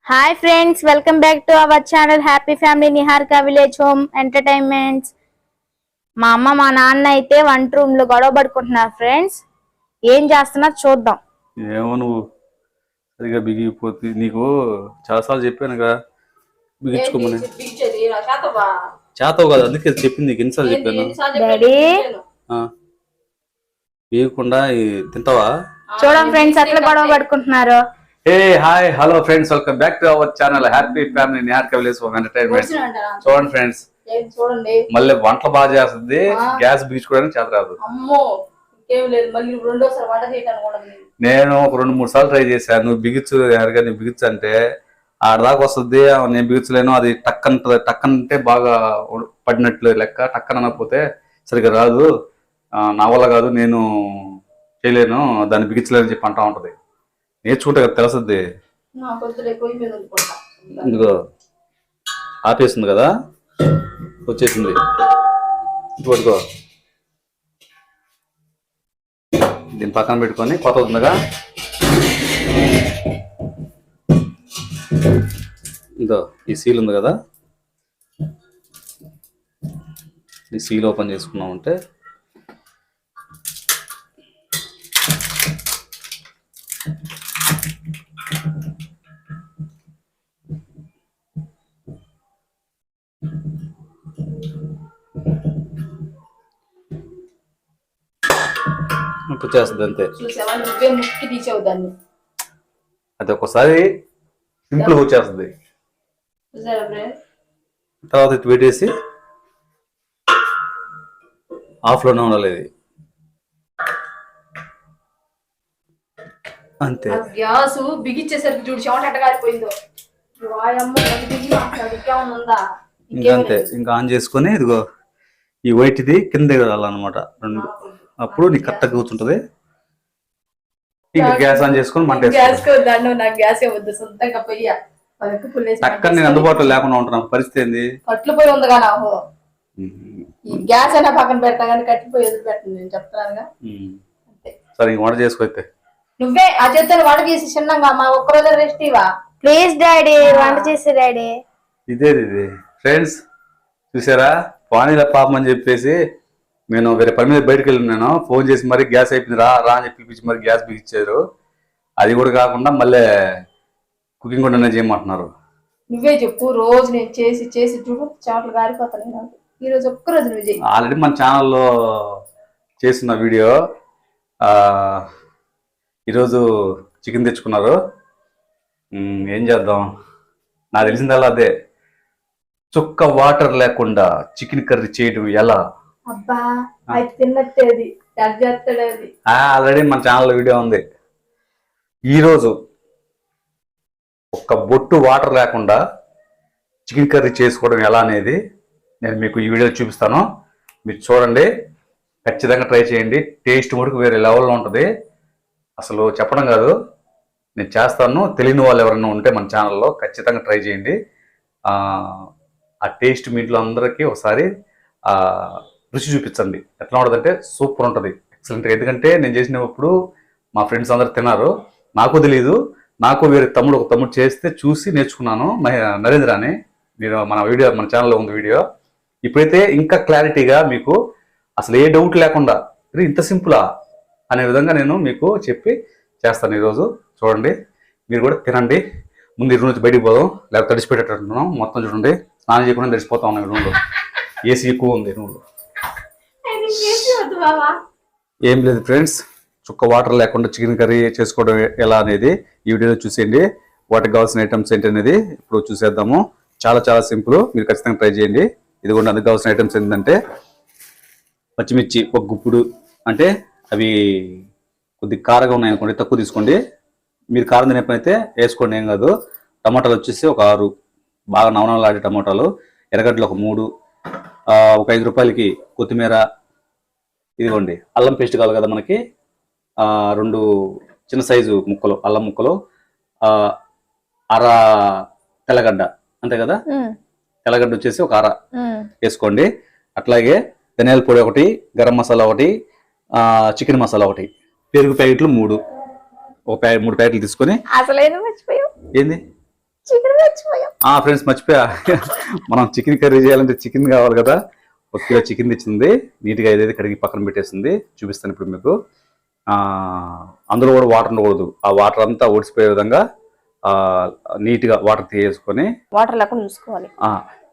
Hi friends, welcome back to our channel happy family Niharika village home entertainments. మా అమ్మ మా నాన్న అయితే వంట రూమ్ లో గొడవ పడుకుంటున్నారు. ఫ్రెండ్స్, ఏం చేస్తున్నారు చూద్దాం. ఏమో నువ్వు సరిగా బిగిపోతే నీకు చాలాసార్లు చెప్పాను కదా బిగించుకోమని. చేతవు కదా, అందుకే చెప్పింది నీకు ఎన్నిసార్లు చెప్పాను. డాడీ బిగకుండా తింటావా? చూడండి ఫ్రెండ్స్, అట్లా గొడవ పడుకుంటున్నారు. Hey hi hello friends, welcome back to our channel happy family Niharika village home entertainment. చూడండి ఫ్రెండ్స్, మళ్ళీ వంటలు బాగా చేస్తుంది, గ్యాస్ బిగించుకోవడానికి చేత రాదు. నేను ఒక 2-3 సార్లు ట్రై చేశాను. నువ్వు బిగించు ఎవరికైనా బిగించు అంటే ఆడదాకా వస్తుంది, నేను బిగించలేను. అది టక్కనంటే బాగా పడినట్లు లెక్క, టక్కన అనకపోతే సరిగ్గా రాదు, నా వల్ల కాదు, నేను చేయలేను, దాన్ని బిగించలేని చెప్పి అంటా ఉంటది. నేర్చుకుంటే కదా తెలుస్తుంది. ఇందుకో ఆపేస్తుంది కదా, వచ్చేసింది. పట్టుకో, దీన్ని పక్కన పెట్టుకొని కొత్త అవుతుందిగా. ఇదో ఈ సీల్ ఉంది కదా, ఈ సీల్ ఓపెన్ చేసుకున్నామంటే చేస్తుంది అంతే. అది ఒక్కసారి సింపుల్ వచ్చేస్తుంది. తర్వాత ఇది పెట్టేసి ఆఫ్లోనే ఉండాలి, అంతే. గ్యాస్ బిగిచ్చేసరికి చూడు చెమట ఎట్టగారిపోయిందో. ఇంకంతే, ఇంకా ఆన్ చేసుకొని ఇదిగో ఈ వైట్ది కింద వెళ్ళాలన్నమాట రెండు. అప్పుడు నీకు కరెక్ట్గా కూర్చుంటది. ఇంకా గ్యాస్ ఆన్ చేసుకొని మంట అక్కడ నేను అందుబాటులో లేకుండా ఉంటున్నాను. పరిస్థితి ఏంది? కట్లు పోయి ఉంది కదా, ఈ గ్యాస్ అయినా పక్కన పెడతా కానీ కట్టిపోయి ఎదురు పెట్టండి, నేను చెప్తానుగా. సరే, ఇంక వంట చేసుకోతే నువ్వే ఆ చేతులు వంట చేసి చిన్నగా మా ఒక్కరోజు రెస్ట్ ఇవా ప్లీజ్ డాడీ, వంట చేసి డాడీ. ఇది ఫ్రెండ్స్ చూసారా, పానీల పాపం అని చెప్పేసి నేను వేరే పని మీద బయటకు వెళ్ళినాను. ఫోన్ చేసి మరి గ్యాస్ అయిపోయింది రా రా అని చెప్పి మరి గ్యాస్ బిగించారు. అది కూడా కాకుండా మళ్ళీ కుకింగ్ కూడా చేయమంటున్నారు. నువ్వే చెప్పు, రోజు నేను చేసి చేసి చూడు చాట్లు గారిపోతాను. నాకు ఈ రోజు ఒక్కరోజు నువ్వు చేయి. ఆల్రెడీ మన ఛానల్లో చేస్తున్న వీడియో. ఈరోజు చికెన్ తెచ్చుకున్నారు. ఏం చేద్దాం, నాకు తెలిసిందల్లా అదే. చుక్క వాటర్ లేకుండా చికెన్ కర్రీ చేయడం ఎలా? అబ్బా, అది తిన్నట్టేది ఆల్రెడీ మన ఛానల్లో వీడియో ఉంది. ఈరోజు ఒక్క బొట్టు వాటర్ లేకుండా చికెన్ కర్రీ చేసుకోవడం ఎలా అనేది నేను మీకు ఈ వీడియో చూపిస్తాను. మీరు చూడండి, ఖచ్చితంగా ట్రై చేయండి. టేస్ట్ మటుకు వేరే లెవెల్లో ఉంటుంది. అసలు చెప్పడం కాదు, నేను చేస్తాను. తెలియని వాళ్ళు ఎవరైనా ఉంటే మన ఛానల్లో ఖచ్చితంగా ట్రై చేయండి. ఆ టేస్ట్ మీ ఇంట్లో అందరికీ ఒకసారి రుచి చూపించండి. ఎట్లా ఉంటుందంటే సూపర్ ఉంటుంది, ఎక్సలెంట్గా. ఎందుకంటే నేను చేసినప్పుడు మా ఫ్రెండ్స్ అందరు తిన్నారు. నాకు తెలియదు, నాకు వేరే ఒక తమ్ముడు చేస్తే చూసి నేర్చుకున్నాను. నరేంద్ర అని, మీరు మన ఛానల్లో ఉంది వీడియో. ఇప్పుడైతే ఇంకా క్లారిటీగా మీకు అసలు ఏ డౌట్ లేకుండా ఇంత సింపులా అనే విధంగా నేను మీకు చెప్పి చేస్తాను ఈరోజు. చూడండి, మీరు కూడా తినండి. ముందు ఈ రూమ్ నుంచి బయటికి పోదాం, లేకపోతే తడిచిపెట్టేటట్టున్నాం. మొత్తం చూడండి, స్నానం చేయకుండా తడిచిపోతా ఉన్నాం. ఈ రూమ్లో ఏసీ ఎక్కువ ఉంది. రూమ్లో ఏం లేదు ఫ్రెండ్స్, చుక్క వాటర్ లేకుండా చికెన్ కర్రీ చేసుకోవడం ఎలా అనేది ఈ వీడియోలో చూసేయండి. వాటికి కావాల్సిన ఐటమ్స్ ఏంటి అనేది ఇప్పుడు చూసేద్దాము. చాలా చాలా సింపుల్, మీరు ఖచ్చితంగా ట్రై చేయండి. ఇది కూడా అందుకు కావాల్సిన ఐటమ్స్ ఏంటంటే పచ్చిమిర్చి ఒక గుప్పుడు, అంటే అవి కొద్ది కారంగా ఉన్నాయనుకోండి తక్కువ తీసుకోండి. మీరు కారం తినేపైతే వేసుకోండి, ఏం కాదు. టమాటాలు వచ్చేసి ఒక 6 బాగా నవనవలాడే టమాటాలు. ఎర్రగడ్డలు ఒక 3, ఒక 5 రూపాయలకి కొత్తిమీర. ఇదిగోండి అల్లం పేస్ట్ కావాలి కదా మనకి, 2 చిన్న సైజు ముక్కలు అల్లం ముక్కలు, అర తెల్లగడ్డ, అంతే కదా. తెల్లగడ్డ వచ్చేసి ఒక 1/2 వేసుకోండి. అట్లాగే ధనియాల పొడి 1, గరం మసాలా 1, చికెన్ మసాలా 1, పెరుగు ప్యాకెట్లు 3, 3 ప్యాకెట్లు తీసుకొని. అసలు ఏంది చికెన్ మర్చిపోయాం. ఫ్రెండ్స్ మర్చిపోయా, మనం చికెన్ కర్రీ చేయాలంటే చికెన్ కావాలి కదా. 1 కిలో చికెన్ తెచ్చింది, నీట్గా ఏదైతే కడిగి పక్కన పెట్టేసింది. చూపిస్తాను ఇప్పుడు మీకు. అందులో కూడా వాటర్ ఉండకూడదు, ఆ వాటర్ అంతా ఓడిసిపోయే విధంగా నీట్గా వాటర్ తీసేసుకొని, వాటర్ లేకుండా చూసుకోవాలి.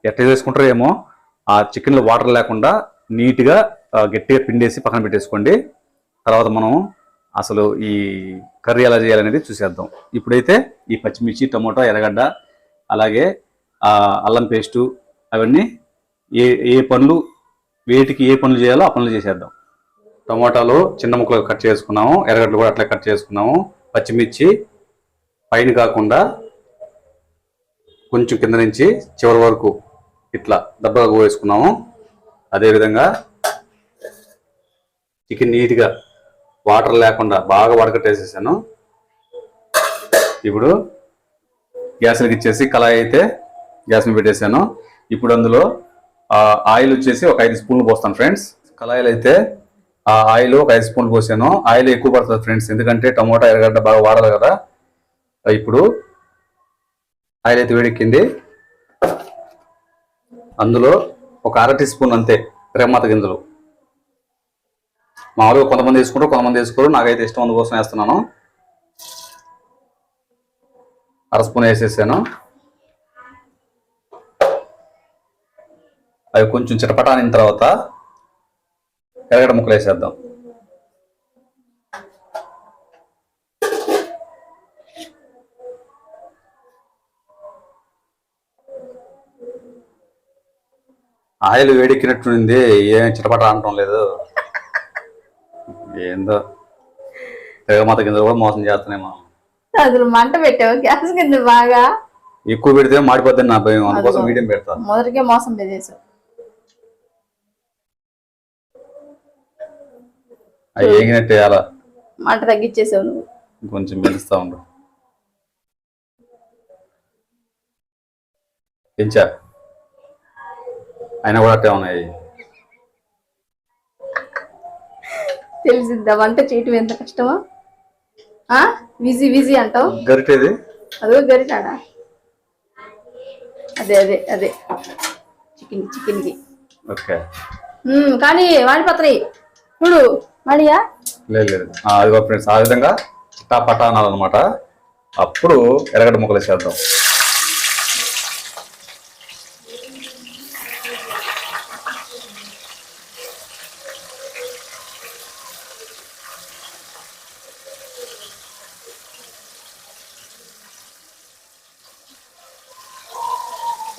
ఎట్లా చేసుకుంటారో ఏమో, ఆ చికెన్లో వాటర్ లేకుండా నీట్గా గట్టిగా పిండేసి పక్కన పెట్టేసుకోండి. తర్వాత మనం అసలు ఈ కర్రీ ఎలా చేయాలనేది చూసేద్దాం. ఇప్పుడైతే ఈ పచ్చిమిర్చి, టమోటా, ఎర్రగడ్డ, అలాగే అల్లం పేస్టు, అవన్నీ ఏ పనులు వేటికి ఏ పనులు చేయాలో ఆ పనులు చేసేద్దాం. టమోటాలు చిన్న ముక్కలు కట్ చేసుకున్నాము, ఎర్రగడ్డలు కూడా అట్లా కట్ చేసుకున్నాము. పచ్చిమిర్చి పైన కాకుండా కొంచెం కింద నుంచి చివరి వరకు ఇట్లా దెబ్బగా వేసుకున్నాము. అదేవిధంగా చికెన్ నీట్గా వాటర్ లేకుండా బాగా వడకట్టేసేసాను. ఇప్పుడు గ్యాస్ వెలిగించేసి కళాయి అయితే గ్యాస్ మీద పెట్టేశాను. ఇప్పుడు అందులో ఆయిల్ వచ్చేసి ఒక 5 స్పూన్లు పోస్తాను ఫ్రెండ్స్. కళాయిలు అయితే ఆ ఆయిల్ ఒక 5 స్పూన్లు పోసాను. ఆయిల్ ఎక్కువ పడుతుంది ఫ్రెండ్స్, ఎందుకంటే టమోటా, ఎర్రగడ్డ బాగా వాడాలి కదా. ఇప్పుడు ఆయిల్ అయితే వేడెక్కింది. అందులో ఒక 1/2 టీ స్పూన్ అంతే రెమ్మత గింజలు. మామూలుగా కొంతమంది వేసుకుంటారు, కొంతమంది వేసుకోరు. నాకైతే ఇష్టం, అందుకోసం వేస్తున్నాను. 1/2 స్పూన్ వేసేసాను. అవి కొంచెం చిటపటానిన తర్వాత ఎర్రగడ్డ ముక్కలు వేసేద్దాం. ఆయిల్ వేడెక్కినట్టుంది, ఏం చిటపట అనటం లేదు. ఏందో తెగమత కింద కూడా మోసం చేస్తున్నాయి. మనం అసలు మంట పెట్టావు గ్యాస్ కింద బాగా. ఎక్కువ పెడితే మాడిపోద్దని నా భయం, అందుకోసం మీడియం పెడతా. మొదటికే మోసం చేసావు. అవి ఏగినట్టు వేయాలా, మంట తగ్గించేసావు నువ్వు. కొంచెం మెలుస్తా ఉండు. పెంచా అయినా కూడా అట్టే ఉన్నాయి. తెలిసిందా వంట చేయటం ఎంత కష్టమో? విజీ విజీ అంటావు. గరిటేది అదో గరిటాడా? అదే అదే అదే చికెన్కి. ఓకే, కానీ వాడిపోతున్నాయి చూడు. మడియా లేదు అదిగో ఫ్రెండ్స్, ఆ విధంగా చిట్టాపట్టా అనాలన్నమాట. అప్పుడు ఎర్రగడ్డ ముక్కలు వేసేద్దాం.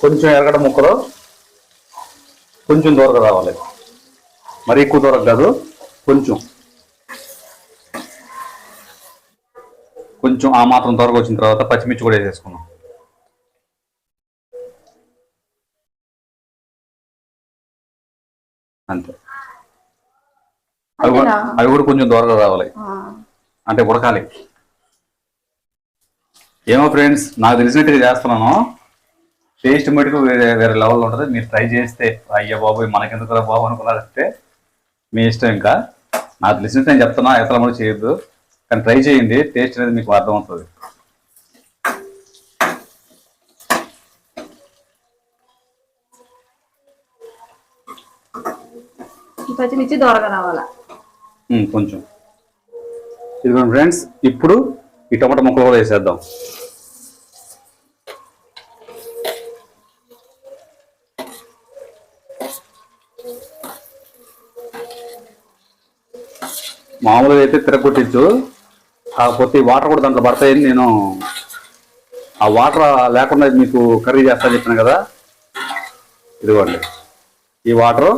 కొంచెం ఎర్రగడ్డ ముక్కలు కొంచెం దూరగా రావాలి, మరీ ఎక్కువ దూరం కాదు. కొంచెం ఆ మాత్రం త్వరగా వచ్చిన తర్వాత పచ్చిమిర్చి కూడా వేసేసుకున్నాం. అంతే, అవి కూడా కొంచెం దూరగా రావాలి, అంటే ఉడకాలి. ఏమో ఫ్రెండ్స్, నాకు తెలిసినట్టుగా చేస్తున్నాను. టేస్ట్ మటుకు వేరే లెవెల్లో ఉంటుంది. మీరు ట్రై చేస్తే అయ్యా బాబు మనకెందుకు బాబు అనుకున్నారంటే మీ ఇష్టం. ఇంకా నాకు తెలిసినట్టు నేను చెప్తున్నా, ఎతల కూడా చేయొద్దు, కానీ ట్రై చేయండి. టేస్ట్ అనేది మీకు అర్థమవుతుంది. పచ్చిమిర్చి దూరగా రావాలా కొంచెం. ఇదిగోండి ఫ్రెండ్స్, ఇప్పుడు ఈ టమాటా ముక్కలు కూడా వేసేద్దాం. మామూలుగా అయితే తిరగొట్టించు, కాకపోతే ఈ వాటర్ కూడా దాంట్లో పడతాయని నేను ఆ వాటర్ లేకుండా మీకు కర్రీ చేస్తాను చెప్పాను కదా. ఇదిగోండి, ఈ వాటర్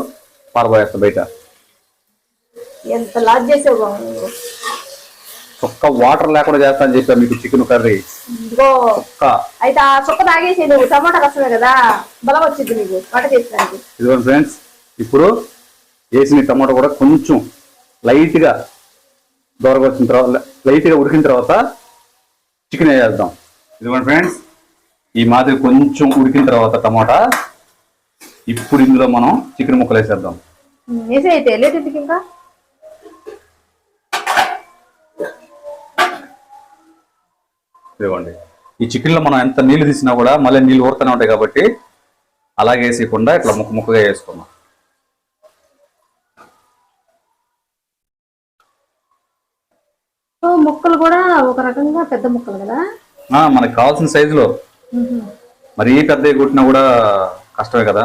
పారబోయేస్తా బయట. ఎంత లాజ్ చేసావు, ఒక్క వాటర్ లేకుండా చేస్తా అని చెప్పా మీకు చికెన్ కర్రీ. అయితే ఆ చుక్క తాగేసి నువ్వు టమాటా రసమే కదా బలం వచ్చింది నీకు వంట చేసడానికి. ఇదిగోండి ఫ్రెండ్స్, ఇప్పుడు వేసిన టమాటా కూడా కొంచెం లైట్గా దూరగా వచ్చిన తర్వాత, లైట్గా ఉడికిన తర్వాత చికెన్ వేసేద్దాం. ఇదిగోండి ఫ్రెండ్స్, ఈ మాదిరి కొంచెం ఉడికిన తర్వాత టమాటా, ఇప్పుడు ఇందులో మనం చికెన్ ముక్కలు వేసేద్దాం. వేసే అయితే లేట్ ఎందుకు ఇంకా. ఇదిగోండి, ఈ చికెన్లో మనం ఎంత నీళ్లు తీసినా కూడా మళ్ళీ నీళ్ళు ఊరుతూనే ఉంటాయి కాబట్టి అలాగే వేసేయకుండా ఇట్లా ముక్కగా వేసుకున్నాం. ముక్కలు కూడా ఒక రకంగా పెద్ద ముక్కలు కదా, మనకు కావాల్సిన సైజులో. మరీ పెద్దవి కొట్టినా కూడా కష్టమే కదా.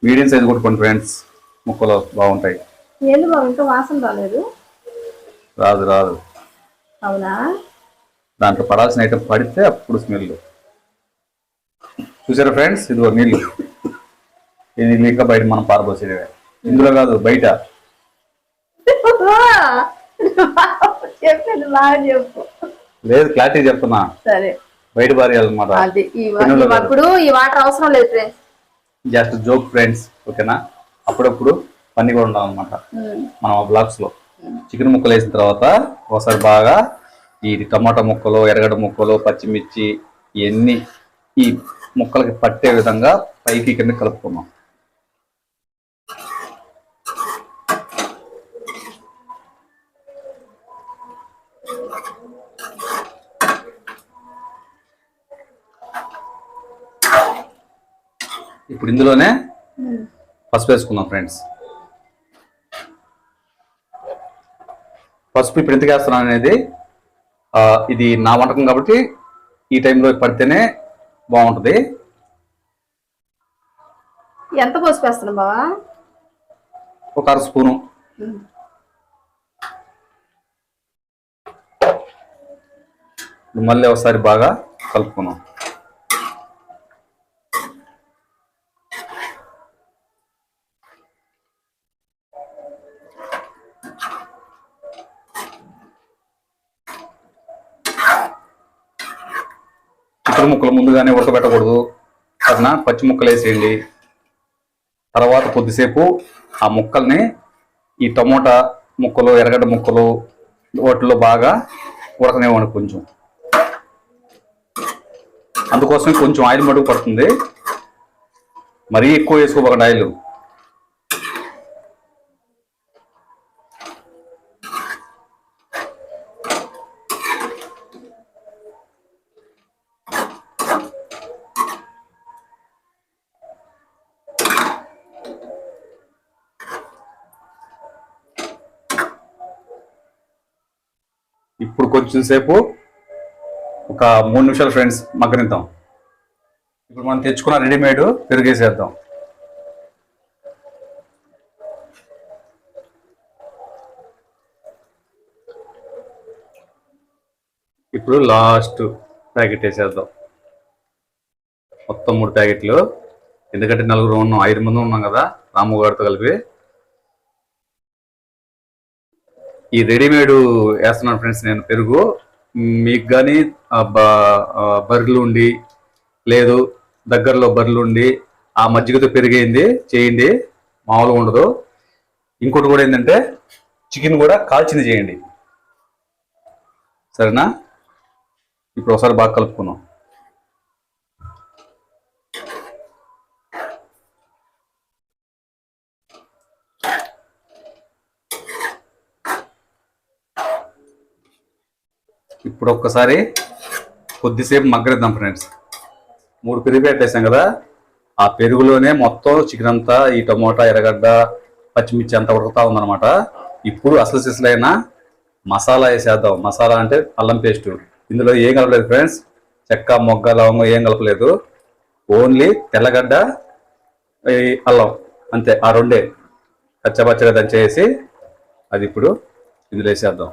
మీడియం సైజు కొట్టుకోండి ఫ్రెండ్స్, ముక్కలు బాగుంటాయి. ఏంది బాబు ఇంకా వాసన రాలేదు? రాదు. అవునా? దాంట్లో పడాల్సిన ఐటమ్ పడితే అప్పుడు స్మెల్. చూసారా ఫ్రెండ్స్, ఇదిగో నీళ్ళు. ఈ నీళ్ళు ఇంకా బయట మనం పారబోసేది, ఇందులో కాదు బయట. చెప్పండి, బాగా చెప్పు. లేదు, క్లారిటీ చెప్తున్నా. సరే, బయట పారేయాలన్నమాట. ఇప్పుడు ఈ వాటర్ అవసరం లేదు ఫ్రెండ్స్, జస్ట్ జోక్ ఫ్రెండ్స్, ఓకేనా? అప్పుడప్పుడు పని కూడా ఉండాలన్నమాట. మనం ఆ బ్లాగ్స్ లో చికెన్ ముక్కలు వేసిన తర్వాత ఒకసారి బాగా ఈ టమాటా ముక్కలు, ఎర్రగడ్డ ముక్కలు, పచ్చిమిర్చి ఇవన్నీ ఈ ముక్కలకి పట్టే విధంగా పైకి కింద కలుపుకున్నాం. ఇప్పుడు ఇందులోనే పసుపు వేసుకుందాం ఫ్రెండ్స్. పసుపు ఇప్పుడు ఎందుకు వేస్తున్నాను అనేది, ఇది నా వంటకం కాబట్టి ఈ టైంలో పడితేనే బాగుంటుంది. ఎంత పసుపు వేస్తున్నావు బావా? ఒక 1/2 స్పూను. మళ్ళీ ఒకసారి బాగా కలుపుకున్నాం. చికెన్ ముక్కలు ముందుగానే ఉడకబెట్టకూడదు, సరేనా? పచ్చి ముక్కలు వేసేయండి. తర్వాత కొద్దిసేపు ఆ ముక్కల్ని ఈ టమోటా ముక్కలు, ఎర్రగడ్డ ముక్కలు వాటిలో బాగా ఉడకనివ్వండి కొంచెం. అందుకోసమే కొంచెం ఆయిల్ మడుగు పడుతుంది, మరీ ఎక్కువ వేసుకోకండి ఆయిల్. ఇప్పుడు కొంచెం సేపు ఒక 3 నిమిషాలు ఫ్రెండ్స్ మగ్గనిద్దాం. ఇప్పుడు మనం తెచ్చుకున్న రెడీమేడ్ పెరుగేసేద్దాం. ఇప్పుడు లాస్ట్ ప్యాకెట్ వేసేద్దాం, మొత్తం 3 ప్యాకెట్లు. ఎందుకంటే 4 ఉన్నాం, 5 మంది ఉన్నాం కదా రాము గారితో కలిపి. ఈ రెడీమేడ్ వేస్తున్నాను ఫ్రెండ్స్ నేను పెరుగు. మీకు కానీ బర్రెలు ఉండి, లేదు దగ్గరలో బర్రెలు ఉండి ఆ మజ్జిగతో పెరిగేయింది చేయండి, మామూలుగా ఉండదు. ఇంకోటి కూడా ఏంటంటే చికెన్ కూడా కాల్చింది చేయండి, సరేనా? ఇప్పుడు ఒకసారి బాగా కలుపుకున్నాం. ఇప్పుడు ఒక్కసారి కొద్దిసేపు మగ్గనిద్దాం ఫ్రెండ్స్. 3 పెరుగు పెట్టేసాం కదా, ఆ పెరుగులోనే మొత్తం చికెన్ అంతా ఈ టమోటా, ఎర్రగడ్డ, పచ్చిమిర్చి అంతా ఉడుకుతా ఉందన్నమాట. ఇప్పుడు అసలు సిసలైన మసాలా వేసేద్దాం. మసాలా అంటే అల్లం పేస్ట్. ఇందులో ఏం కలపలేదు ఫ్రెండ్స్, చెక్క, మొగ్గ, లవంగం ఏం కలపలేదు. ఓన్లీ తెల్లగడ్డ, అల్లం, అంతే. ఆ రెండే కచ్చపచ్చగా దంచేసి అది ఇప్పుడు ఇందులో వేసేద్దాం.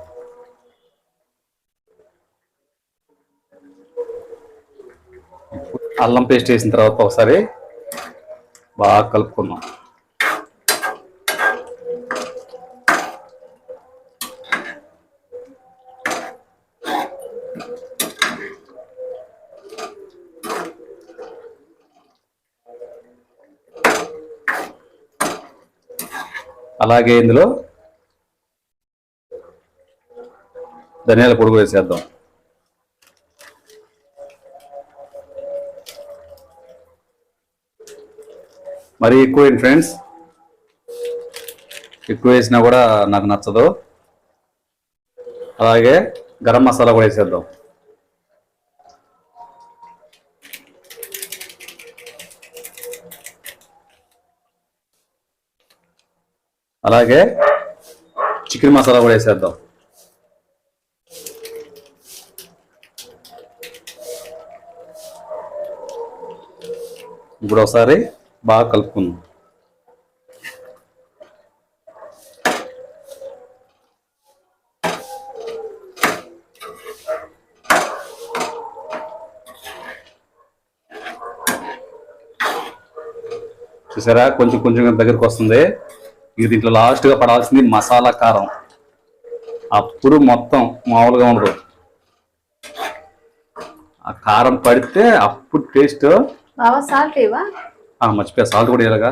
అల్లం పేస్ట్ వేసిన తర్వాత ఒకసారి బాగా కలుపుకుందాం. అలాగే ఇందులో ధనియాల పొడి వేసేద్దాం. మరి ఎక్కువ ఫ్రెండ్స్, ఎక్కువ వేసినా కూడా నాకు నచ్చదు. అలాగే గరం మసాలా కూడా వేసేద్దాం. అలాగే చికెన్ మసాలా కూడా వేసేద్దాం. ఇప్పుడు ఒకసారి బాగా కలుపుకుందాం. చూసారా కొంచెం కొంచెం దగ్గరికి వస్తుంది. ఇది దీంట్లో లాస్ట్గా పడాల్సింది మసాలా కారం. అప్పుడు మొత్తం మామూలుగా ఉండదు. ఆ కారం పడితే అప్పుడు టేస్ట్. బావా సాల్ట్ ఇవా? మర్చిపోయా, సాల్ట్ కూడా ఇలాగా.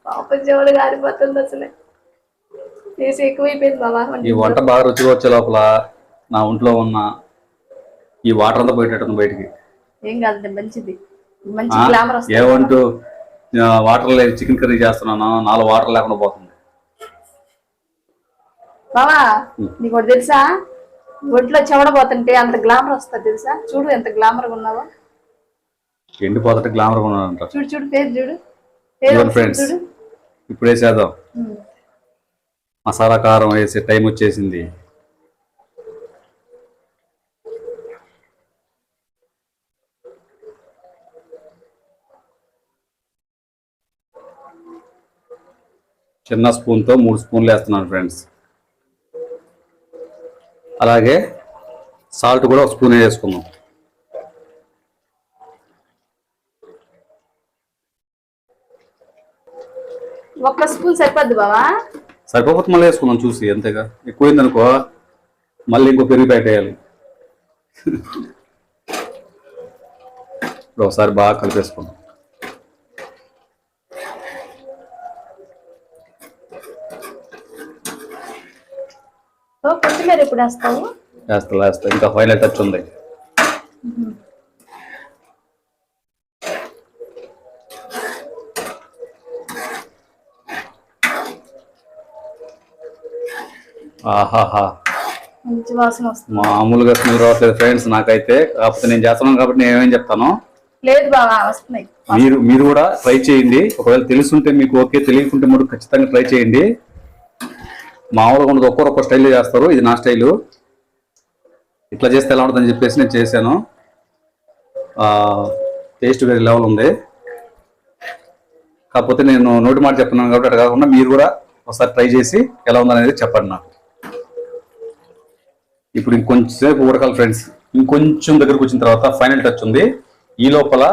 పాప చెవులు గారిపోతుంది అసలే. తీసి ఎక్కువైపోయింది బావా. ఈ వంట బాగా రుచిగా వచ్చే లోపల నా ఒంట్లో ఉన్న ఈ వాటర్ అంతా పోయేటట్టుంది బయటికి. ఏం కాదండి, మంచిది. మంచి గ్లామర్ వస్తుంది. ఏమంటూ వాటర్ లేదు, చికెన్ కర్రీ చేస్తున్నాను, నాలో వాటర్ లేకుండా పోతుంది. బావా నీకు ఒకటి తెలుసా, ఒంట్లో చెమడపోతుంటే అంత గ్లామర్ వస్తుంది తెలుసా? చూడు ఎంత గ్లామర్ గా ఉన్నావో. ఎండిపోతుంటే గ్లామర్ ఉన్నాడంట. చూడు చూడు పేరు చూడు, పేరు ఫ్రెండ్స్ చూడు. ఇప్పుడు వేసేద్దాం. మసాలా కారం వేసే టైం వచ్చేసింది. చిన్న స్పూన్తో 3 స్పూన్లు వేస్తున్నాను ఫ్రెండ్స్. అలాగే సాల్ట్ కూడా 1 స్పూన్ వేసుకుందాం. ఒక్క స్పూన్ సరిపోద్ది బావా? సరిపోతే మళ్ళీ వేసుకుందాం చూసి. అంతేగా, ఎక్కువైంది అనుకో మళ్ళీ ఇంకో పెరుగు ప్యాకెట్ వేయాలి. ఇప్పుడు ఒకసారి బాగా కలిపేసుకుందాం. కొత్తిమీర ఎప్పుడు వేస్తావు? వేస్తా. ఇంకా ఫైనల్ టచ్ ఉంది. ఆహాహా, మంచి వాసన వస్తుంది. మామూలుగా స్మెల్ రావట్లేదు ఫ్రెండ్స్ నాకైతే. కాకపోతే నేను చేస్తున్నాను కాబట్టి నేను ఏమేం చెప్తాను. లేదు బావా వస్తున్నాయి. మీరు కూడా ట్రై చేయండి. ఒకవేళ తెలుసుంటే మీకు ఓకే, తెలియకుంటే మీరు ఖచ్చితంగా ట్రై చేయండి. మామూలుగా ఉండదు, ఒక్కొక్క స్టైల్లో చేస్తారు. ఇది నా స్టైలు. ఇట్లా చేస్తే ఎలా ఉంటుందని చెప్పేసి నేను చేశాను. టేస్ట్ వేరే లెవెల్ ఉంది. కాకపోతే నేను నోటి మాట చెప్తున్నాను కాబట్టి అట్లా కాకుండా మీరు కూడా ఒకసారి ట్రై చేసి ఎలా ఉందనేది చెప్పండి నాకు. ఇప్పుడు ఇంకొంచెం సేపు ఉడకాలి ఫ్రెండ్స్. ఇంకొంచెం దగ్గరకు వచ్చిన తర్వాత ఫైనల్ టచ్ ఉంది. ఈ లోపల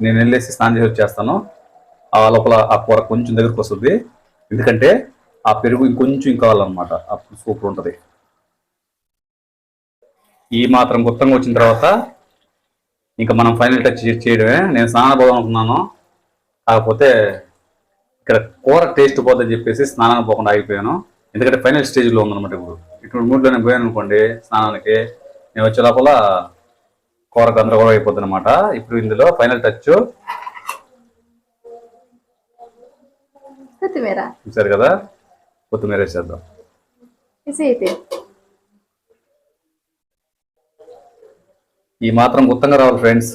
నేను వెళ్ళేసి స్నానం చేసి వచ్చేస్తాను. ఆ లోపల ఆ కూర కొంచెం దగ్గరకు వస్తుంది. ఎందుకంటే ఆ పెరుగు ఇంకొంచెం కావాలన్నమాట. అప్పుడు సూపర్ ఉంటుంది. ఈ మాత్రం గుత్తంగా వచ్చిన తర్వాత ఇంకా మనం ఫైనల్ టచ్ చేయడమే. నేను స్నానం పోదాం అనుకున్నాను, కాకపోతే ఇక్కడ కూర టేస్ట్ పోతుందని చెప్పేసి స్నానానికి పోకుండా ఆగిపోయాను. ఎందుకంటే ఫైనల్ స్టేజ్లో ఉందన్నమాట. ఇప్పుడు మూడ్లో నేను పోయాను అనుకోండి స్నానానికి, నేను వచ్చే లోపల కూర గందరగోళం అయిపోద్ది అనమాట. ఇప్పుడు ఇందులో ఫైనల్ టచ్ కొత్తిమీర చూసారు కదా, కొత్తిమీర వేసేద్దాం. ఈ మాత్రం గుత్తంగా రావాలి ఫ్రెండ్స్.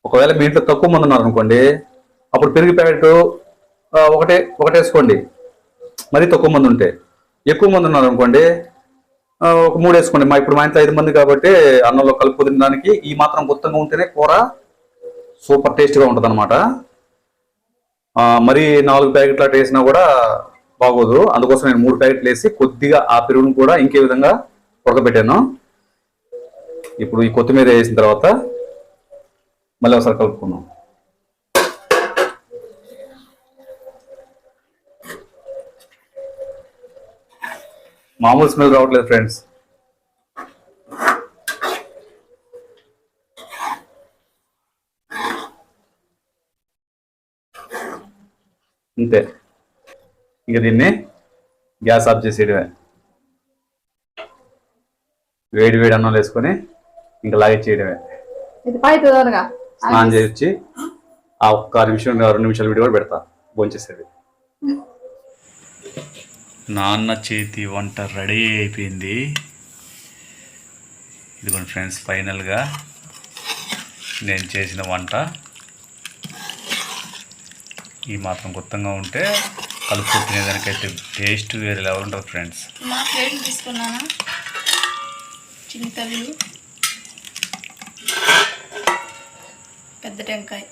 ఒకవేళ మీ ఇంట్లో తక్కువ మంది ఉన్నారు అనుకోండి, అప్పుడు పెరుగు ప్యాకెట్ ఒకటే వేసుకోండి. మరీ తక్కువ మంది ఉంటే. ఎక్కువ మంది ఉన్నారు అనుకోండి ఒక 3 వేసుకోండి. ఇప్పుడు మా ఇంట్లో 5 మంది కాబట్టి అన్నంలో కలుపు తినడానికి ఈ మాత్రం గుత్తంగా ఉంటేనే కూర సూపర్ టేస్ట్గా ఉంటుంది అనమాట. మరి 4 ప్యాకెట్లు అట్లా వేసినా కూడా బాగోదు. అందుకోసం నేను 3 ప్యాకెట్లు వేసి కొద్దిగా ఆ పెరుగును కూడా ఇంకే విధంగా ఉడకబెట్టాను. ఇప్పుడు ఈ కొత్తిమీర వేసిన తర్వాత మళ్ళీ ఒకసారి కలుపుకుందాం. మామూలు స్మెల్ రావట్లేదు ఫ్రెండ్స్. అంతే, ఇక దీన్ని గ్యాస్ ఆఫ్ చేసేయడమే. వేడి వేడి అన్నం వేసుకొని ఇంకా లాగేసేయడమే. స్నానం చేసి ఆ 1 నిమిషం 2 నిమిషాల వీడియో కూడా పెడతా భోంచేసేది. నాన్న చేతి వంట రెడీ అయిపోయింది. ఇదిగోండి ఫ్రెండ్స్, ఫైనల్గా నేను చేసిన వంట ఈ మాత్రం గుర్తంగా ఉంటే కలుపు తినేదానికైతే టేస్ట్ వేరే లెవెల్ ఉంటుంది ఫ్రెండ్స్. మా ప్లేట్ తీసుకున్నానా, చిన్న తల్లు, పెద్ద టెంకాయ.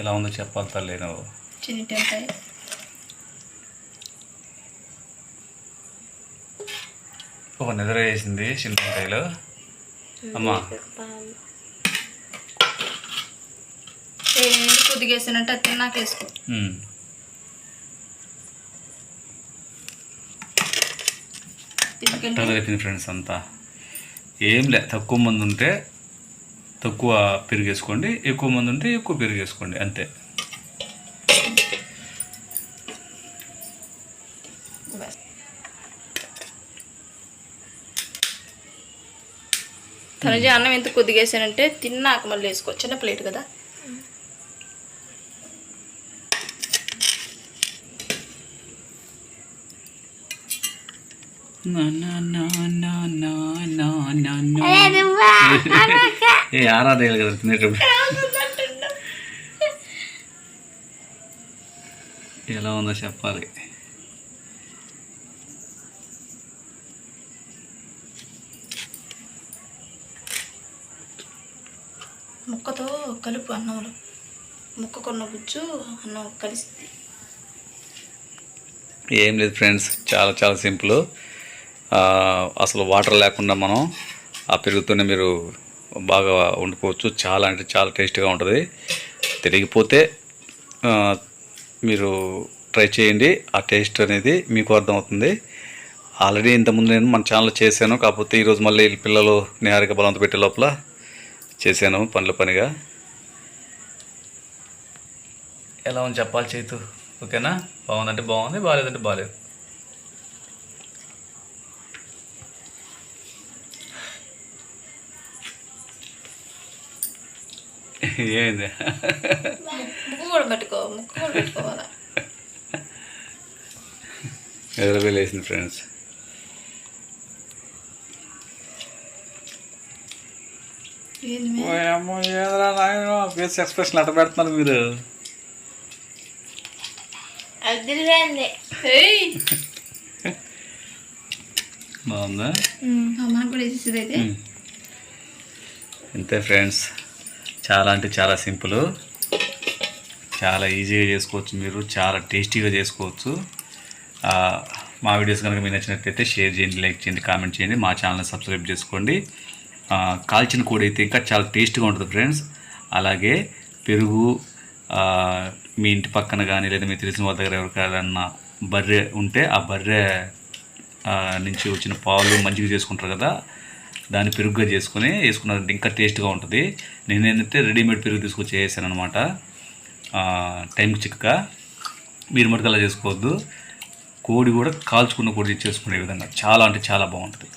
ఎలా ఉందో చెప్పాలి తల్లి నువ్వు. చిన్న టెంకాయ, ఒక నిద్ర వేసింది చింతకాయలు. అమ్మా కొద్దిగా వేసినట్టు అది తిన్నాక వేసుకో. అయిపోయింది ఫ్రెండ్స్ అంతా. ఏం లే, తక్కువ మంది ఉంటే తక్కువ పెరుగు వేసుకోండి, ఎక్కువ మంది ఉంటే ఎక్కువ పెరుగు వేసుకోండి, అంతే. తనుజ అన్నం ఎంత కొద్దిగా వేసానంటే తిన్నాక మళ్ళీ వేసుకో, చిన్న ప్లేట్ కదా. ఆరాధేయాలి కదా తినేటప్పుడు. ఎలా ఉందో చెప్పాలి. ముక్కతో కలుపు అన్నంలో, ముక్క కొన్న గుజ్జు అన్నం కలిసింది. ఏం లేదు ఫ్రెండ్స్, చాలా చాలా సింపుల్. అసలు వాటర్ లేకుండా మనం ఆ పెరుగుతూనే మీరు బాగా వండుకోవచ్చు. చాలా అంటే చాలా టేస్ట్గా ఉంటుంది. తెలియకపోతే మీరు ట్రై చేయండి, ఆ టేస్ట్ అనేది మీకు అర్థమవుతుంది. ఆల్రెడీ ఇంతకుముందు నేను మన ఛానల్లో చేశాను, కాకపోతే ఈరోజు మళ్ళీ పిల్లలు నిహారిక బలంతో పెట్టే లోపల చేశాను పనిగా. ఎలా ఉంది చెప్పాలి చేతు, ఓకేనా? బాగుందంటే బాగుంది, బాగాలేదంటే బాగాలేదు. ఏంది ముక్కు కూడా పెట్టుకోవాలా. ఎదురువేలేసింది ఫ్రెండ్స్. ఫేస్ ఎక్స్ప్రెషన్ అట్ట పెడుతున్నారు మీరు. బాగుందా? మనకు కూడా వేసేది అయితే. అంతే ఫ్రెండ్స్, చాలా అంటే చాలా సింపుల్, చాలా ఈజీగా చేసుకోవచ్చు, మీరు చాలా టేస్టీగా చేసుకోవచ్చు. మా వీడియోస్ కనుక మీకు నచ్చినట్లయితే షేర్ చేయండి, లైక్ చేయండి, కామెంట్ చేయండి, మా ఛానల్ని సబ్స్క్రైబ్ చేసుకోండి. కాల్చిన కోడి అయితే ఇంకా చాలా టేస్ట్గా ఉంటుంది ఫ్రెండ్స్. అలాగే పెరుగు మీ ఇంటి పక్కన కానీ లేదా మీకు తెలిసిన వాళ్ళ దగ్గర ఎవరికైనా బర్రె ఉంటే ఆ బర్రె నుంచి వచ్చిన పాలు మంచిగా చేసుకుంటారు కదా, దాన్ని పెరుగుగా చేసుకుని వేసుకున్నారంటే ఇంకా టేస్ట్గా ఉంటుంది. నేనేంటంటే రెడీమేడ్ పెరుగు తీసుకొచ్చి వేసాను అనమాట, టైంకి చిక్కగా. మీరు మటుకు అలా చేసుకోవద్దు. కోడి కూడా కాల్చుకున్న కోడి చేసుకునే విధంగా చాలా అంటే చాలా బాగుంటుంది.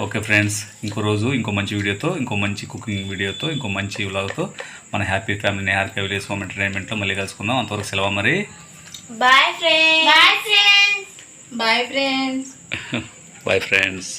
ఓకే ఫ్రెండ్స్, ఇంకో రోజు ఇంకో మంచి వీడియోతో, ఇంకో మంచి కుకింగ్ వీడియోతో, ఇంకో మంచి వ్లాగ్తో మన happy family Niharika village home ఎంటర్టైన్మెంట్లో మళ్ళీ కలుసుకుందాం. అంతవరకు సెలవు మరి. Bye friends. Bye friends.